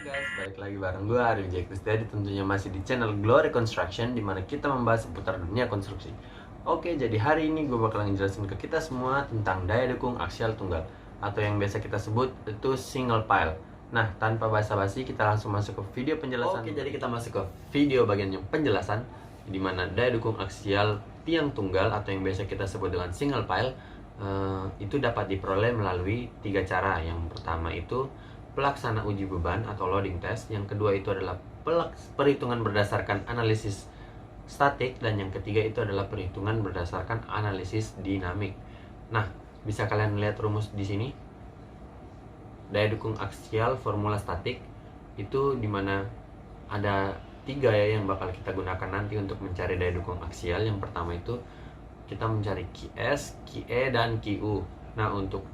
guys, balik lagi bareng gue Aryo J. Kristiadi, tentunya masih di channel Glory Construction, dimana kita membahas seputar dunia konstruksi. Oke, jadi hari ini gue bakalan jelasin ke kita semua tentang daya dukung aksial tunggal, atau yang biasa kita sebut itu single pile. Nah, tanpa basa-basi kita langsung masuk ke video penjelasan. Oke, jadi kita masuk ke video bagian yang penjelasan, dimana daya dukung aksial tiang tunggal atau yang biasa kita sebut dengan single pile itu dapat diperoleh melalui 3 cara. Yang pertama itu pelaksana uji beban atau loading test, yang kedua itu adalah perhitungan berdasarkan analisis statik, dan yang ketiga itu adalah perhitungan berdasarkan analisis dinamik. Nah, bisa kalian lihat rumus di sini. Daya dukung aksial formula statik itu dimana ada 3 ya yang bakal kita gunakan nanti untuk mencari daya dukung aksial. Yang pertama itu kita mencari QS, QE, dan QU. Nah, untuk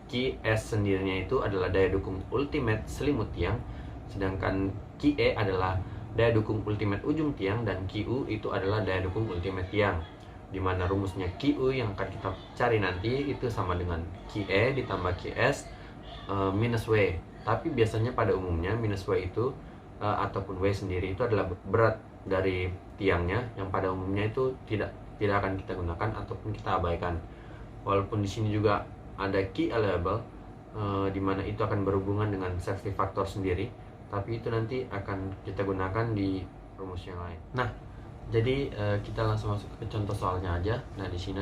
QS sendirinya itu adalah daya dukung ultimate selimut tiang, sedangkan QE adalah daya dukung ultimate ujung tiang, dan QU itu adalah daya dukung ultimate tiang. Dimana rumusnya QU yang akan kita cari nanti itu sama dengan QE ditambah QS minus W. Tapi biasanya pada umumnya minus W itu ataupun W sendiri itu adalah berat dari tiangnya, yang pada umumnya itu tidak akan kita gunakan ataupun kita abaikan. Walaupun di sini juga ada key available, di mana itu akan berhubungan dengan safety factor sendiri, tapi itu nanti akan kita gunakan di rumus yang lain. Nah, jadi kita langsung masuk ke contoh soalnya aja. Nah, di sini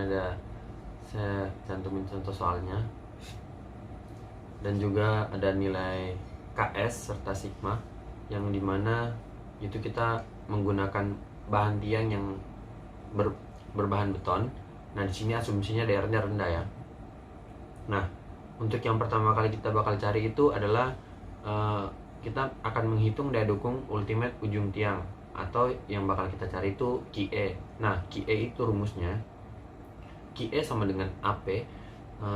saya cantumin contoh soalnya, dan juga ada nilai KS serta sigma, yang dimana itu kita menggunakan bahan tiang yang berbahan beton. Nah, di sini asumsinya daerahnya rendah ya. Nah, untuk yang pertama kali kita bakal cari itu adalah kita akan menghitung daya dukung ultimate ujung tiang, atau yang bakal kita cari itu QE. Nah, QE itu rumusnya QE sama dengan AP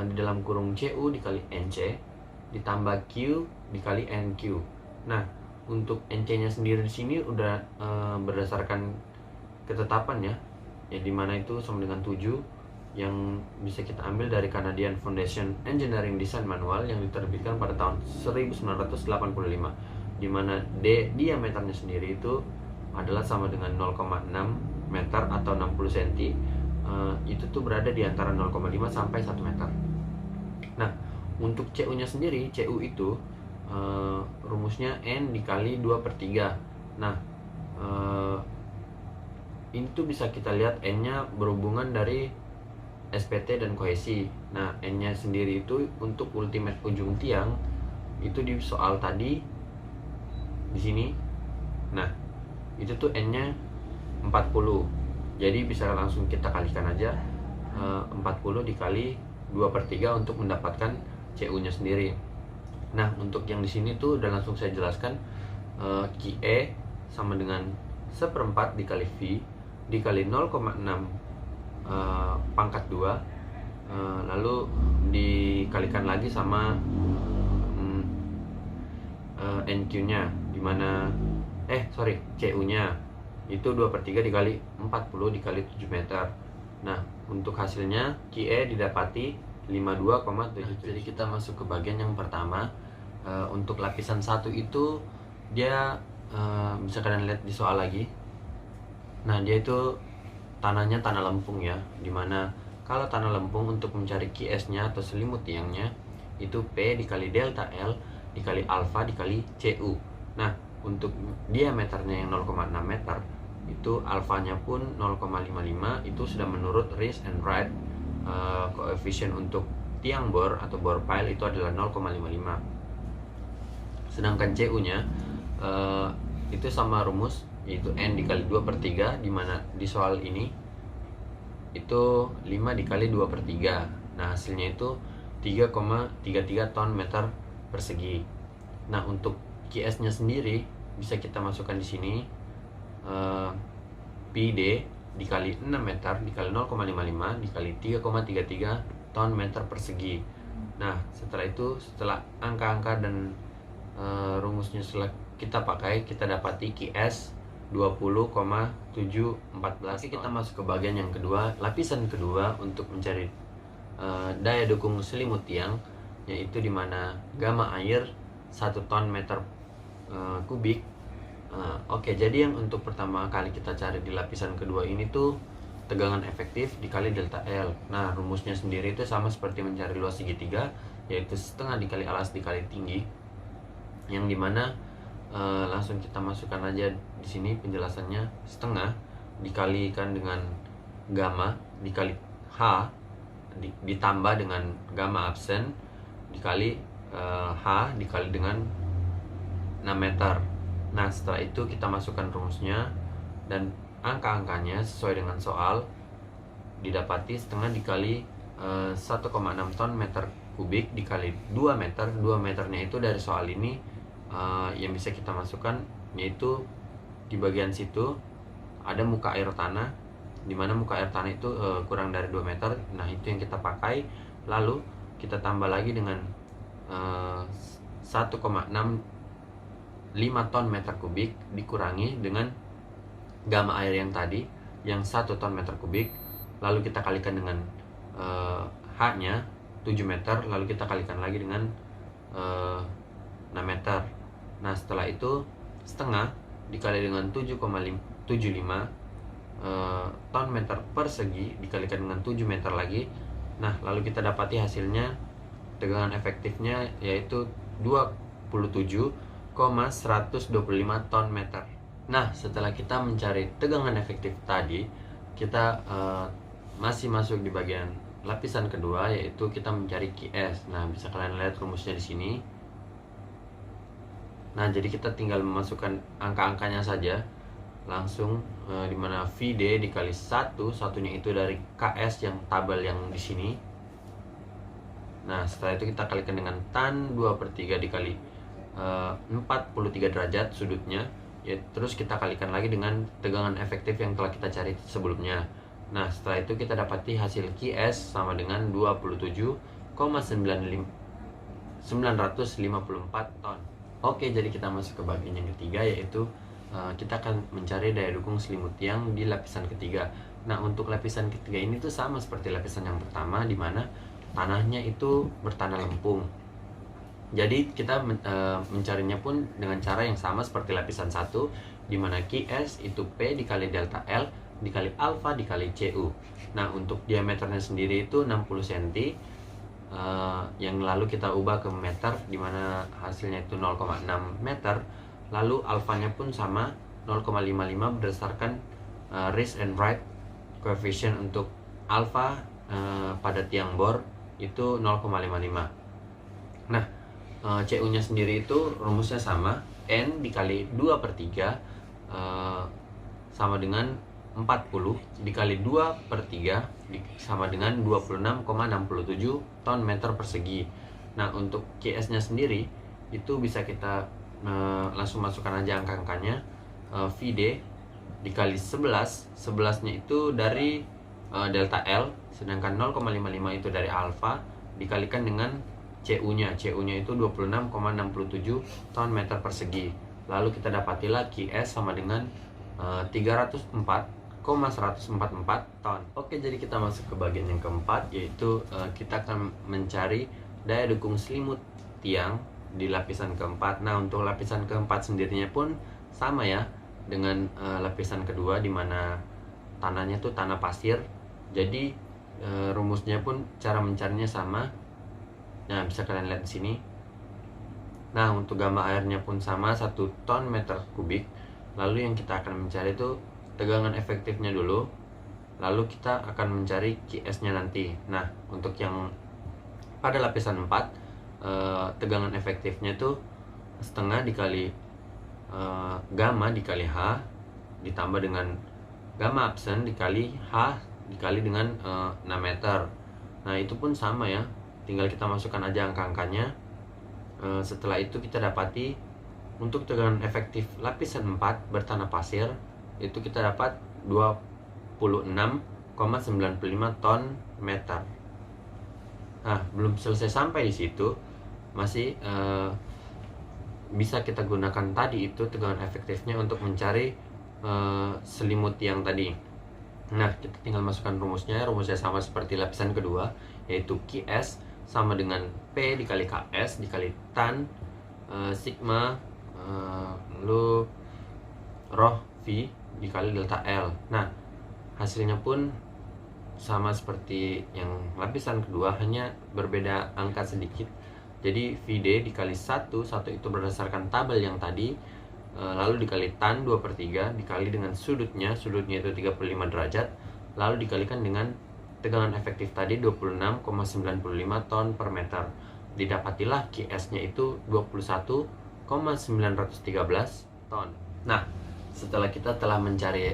di dalam kurung CU dikali NC ditambah Q dikali NQ. Nah, untuk NC-nya sendiri di sini udah berdasarkan ketetapan ya, dimana itu sama dengan 7 yang bisa kita ambil dari Canadian Foundation Engineering Design Manual yang diterbitkan pada tahun 1985, dimana diameternya sendiri itu adalah sama dengan 0,6 meter atau 60 cm. Itu tuh berada di antara 0,5 sampai 1 meter. Nah, untuk CU nya sendiri, CU itu rumusnya N dikali 2/3. Nah, itu bisa kita lihat N nya berhubungan dari SPT dan kohesi. Nah, N nya sendiri itu untuk ultimate ujung tiang itu di soal tadi di sini. Nah, itu tuh N nya 40. Jadi bisa langsung kita kalikan aja 40 dikali 2/3 untuk mendapatkan CU nya sendiri. Nah, untuk yang di sini tuh udah langsung saya jelaskan, QE sama dengan 1/4 dikali V dikali 0,6 pangkat 2, lalu dikalikan lagi sama NQ nya, dimana CU nya itu 2/3 dikali 40 dikali 7 meter. Nah, untuk hasilnya QE didapati 52,7. Jadi kita masuk ke bagian yang pertama. Untuk lapisan 1 itu dia bisa kalian lihat di soal lagi. Nah, dia itu tanahnya tanah lempung ya, dimana kalau tanah lempung untuk mencari QS-nya atau selimut tiangnya itu P dikali delta L dikali alfa dikali CU. Nah, untuk diameternya yang 0,6 meter itu alfanya pun 0,55. Itu sudah menurut Rees and Wright. Koefisien untuk tiang bor atau bor pile itu adalah 0,55. Sedangkan CU nya itu sama rumus, yaitu N dikali 2/3, dimana di soal ini itu 5 dikali 2/3. Nah, hasilnya itu 3,33 ton meter persegi. Nah, untuk QS nya sendiri bisa kita masukkan di sini, PD dikali 6 meter dikali 0,55 dikali 3,33 ton meter persegi. Nah, setelah angka-angka dan rumusnya setelah kita pakai, kita dapati QS 20,714. Kita masuk ke bagian yang kedua, lapisan kedua untuk mencari daya dukung selimut tiang, yaitu dimana gamma air 1 ton meter kubik. Oke, jadi yang untuk pertama kali kita cari di lapisan kedua ini tuh tegangan efektif dikali delta L. Nah, rumusnya sendiri itu sama seperti mencari luas segitiga, yaitu setengah dikali alas dikali tinggi. Yang dimana langsung kita masukkan aja di sini penjelasannya, setengah dikalikan dengan gamma dikali H ditambah dengan gamma absen dikali H dikali dengan 6 meter. Nah, setelah itu kita masukkan rumusnya dan angka-angkanya sesuai dengan soal didapati setengah dikali 1,6 ton meter kubik dikali 2 meter. 2 meternya itu dari soal ini yang bisa kita masukkan, yaitu di bagian situ ada muka air tanah, dimana muka air tanah itu kurang dari 2 meter. Nah, itu yang kita pakai. Lalu kita tambah lagi dengan 1,65 ton meter kubik dikurangi dengan gamma air yang tadi yang 1 ton meter kubik, lalu kita kalikan dengan H nya 7 meter, lalu kita kalikan lagi dengan 6 meter. Nah, setelah itu setengah dikali dengan 7,75 ton meter persegi dikalikan dengan 7 meter lagi. Nah, lalu kita dapati hasilnya tegangan efektifnya yaitu 27,125 ton meter. Nah, setelah kita mencari tegangan efektif tadi, kita masih masuk di bagian lapisan kedua, yaitu kita mencari QS. Nah, bisa kalian lihat rumusnya di sini. Nah, jadi kita tinggal memasukkan angka-angkanya saja langsung, dimana VD dikali 1, satunya itu dari KS yang tabel yang di sini. Nah, setelah itu kita kalikan dengan tan 2/3 dikali 43 derajat sudutnya, ya, terus kita kalikan lagi dengan tegangan efektif yang telah kita cari sebelumnya. Nah, setelah itu kita dapati hasil QS sama dengan 27,954 ton. Oke, jadi kita masuk ke bagian yang ketiga, yaitu kita akan mencari daya dukung selimut tiang di lapisan ketiga. Nah, untuk lapisan ketiga ini tuh sama seperti lapisan yang pertama, di mana tanahnya itu bertanah lempung. Jadi kita mencarinya pun dengan cara yang sama seperti lapisan 1, di mana QS itu P dikali delta L dikali alfa dikali CU. Nah, untuk diameternya sendiri itu 60 cm, yang lalu kita ubah ke meter, di mana hasilnya itu 0,6 meter. Lalu alfanya pun sama 0,55 berdasarkan Reese and Wright coefficient untuk alfa pada tiang bor itu 0,55. Nah, CU nya sendiri itu rumusnya sama, N dikali 2/3 sama dengan 40 dikali 2/3 sama dengan 26,67 ton meter persegi. Nah, untuk QS nya sendiri itu bisa kita langsung masukkan aja angka-angkanya. VD dikali 11 nya itu dari delta L, sedangkan 0,55 itu dari alfa dikalikan dengan CU nya itu 26,67 ton meter persegi. Lalu kita dapatilah QS sama dengan 304,144 ton. Oke, jadi kita masuk ke bagian yang keempat, yaitu kita akan mencari daya dukung selimut tiang di lapisan keempat. Nah, untuk lapisan keempat sendirinya pun sama ya dengan lapisan kedua, di mana tanahnya tuh tanah pasir. Jadi rumusnya pun cara mencarinya sama. Nah, bisa kalian lihat di sini. Nah, untuk gamma airnya pun sama 1 ton meter kubik. Lalu yang kita akan mencari itu tegangan efektifnya dulu, lalu kita akan mencari QS-nya nanti. Nah, untuk yang pada lapisan 4, tegangan efektifnya tuh setengah dikali gamma dikali H ditambah dengan gamma absen dikali H dikali dengan 6 meter. Nah, itu pun sama ya, tinggal kita masukkan aja angka-angkanya. Setelah itu kita dapati untuk tegangan efektif lapisan 4 bertanah pasir itu kita dapat 26,95 ton meter. Nah, belum selesai sampai di situ, masih bisa kita gunakan tadi itu tegangan efektifnya untuk mencari selimut yang tadi. Nah, kita tinggal masukkan rumusnya sama seperti lapisan kedua, yaitu QS sama dengan P dikali KS dikali tan sigma lalu rho V dikali delta L. Nah, hasilnya pun sama seperti yang lapisan kedua, hanya berbeda angka sedikit. Jadi VD dikali 1 itu berdasarkan tabel yang tadi, lalu dikali tan 2/3 dikali dengan sudutnya itu 35 derajat, lalu dikalikan dengan tegangan efektif tadi 26,95 ton per meter. Didapatilah QS-nya itu 21,913 ton. Nah, setelah kita telah mencari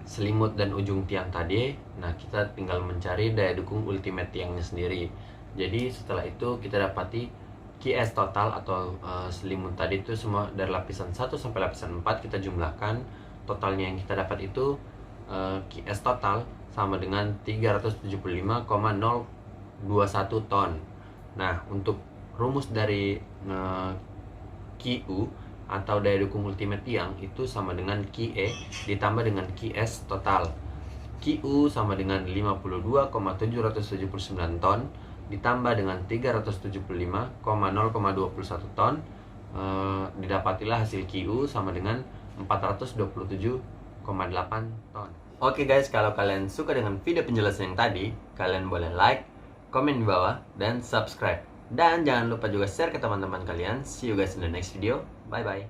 selimut dan ujung tiang tadi, nah kita tinggal mencari daya dukung ultimate tiangnya sendiri. Jadi setelah itu kita dapati QS total atau selimut tadi itu semua dari lapisan 1 sampai lapisan 4 kita jumlahkan, totalnya yang kita dapat itu QS total sama dengan 375,021 ton. Nah, untuk rumus dari QU atau daya dukung ultimate tiang itu sama dengan QE ditambah dengan QS total. QU sama dengan 52,779 ton ditambah dengan 375,021 ton. Didapatilah hasil QU sama dengan 427,8 ton. Oke guys, kalau kalian suka dengan video penjelasan yang tadi, kalian boleh like, komen di bawah, dan subscribe. Dan jangan lupa juga share ke teman-teman kalian. See you guys in the next video. Bye bye.